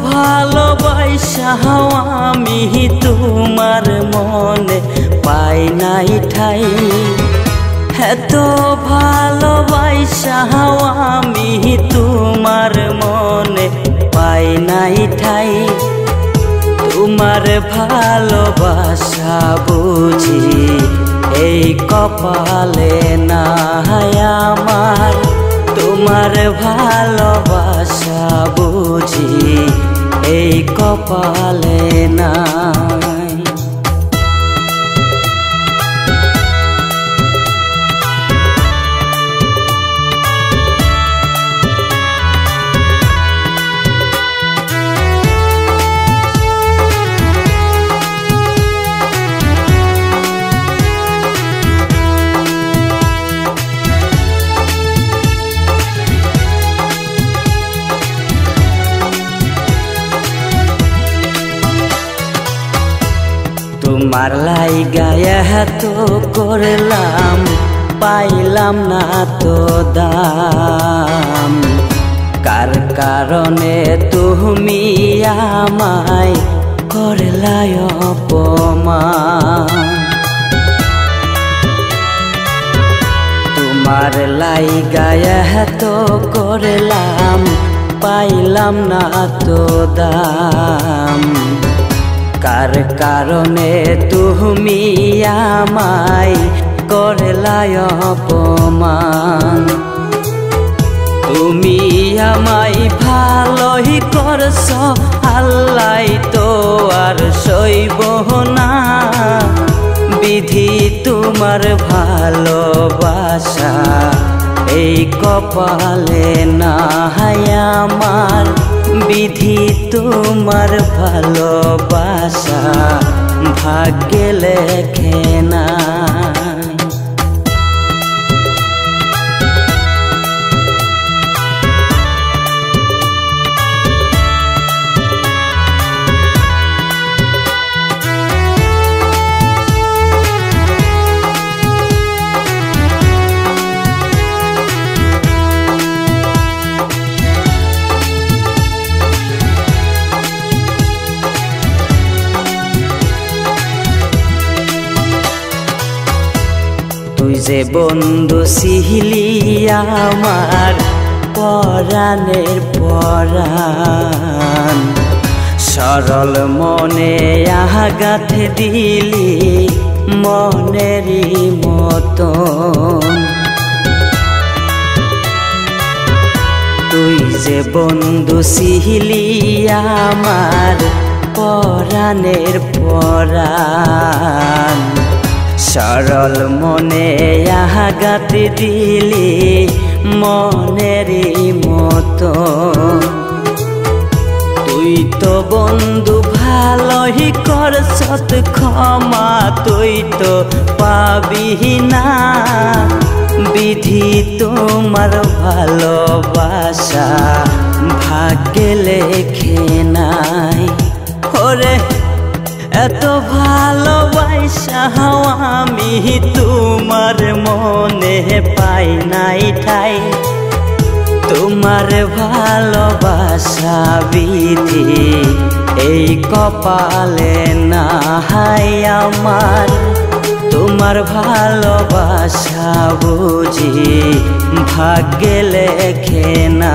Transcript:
ভালোবাসাও আমি তোমার মনে পাই নাই ঠাই, এত ভালোবাসাও আমি তোমার মনে পাই নাই ঠাই। তোমার ভালোবাসা বুঝি এই কপালে নাই আমার, তোমার ভালোবাসা বুঝি এই কপালে নাই। তোমার লাইগা তো করলাম, পাইলাম না তো দাম, কার কারণে তুমি আমায় করলাই অপমান। তোমার লাইগা তো করলাম, পাইলাম না তো দাম, কার কারণে তুমি আমায় করলাই অপমান। তুমি আমায় ভালোই করছ, আল্লাহ তো আর সইব না, বিধি তোমার ভালোবাসা এই কপালে নাই আমার, বিধি তোমার ভালোবাসা ভাগ্যে লেখে না। তুই যে বন্ধু ছিলি আমার পরাণের পরাণ, সরল মনে আঘাত দিলি মনেরই মতন। তুই যে বন্ধু ছিলি আমার পরাণের পরাণ, সরল মনে আঘাত দিলি মনেরই মতো। তুই তো বন্ধু ভালোই করছত ক্ষমা, তুই তো পাবি না, বিধি তোমার ভালোবাসা ভাগ্যে লেখে নাই। ওরে এত ভালোবাসা আমি তোমার মনে পাই নাই ঠাই, তোমার ভালোবাসা বিধি এই কপালে নাই আমার, তোমার ভালোবাসা বুঝি ভাগ্যে লেখে না।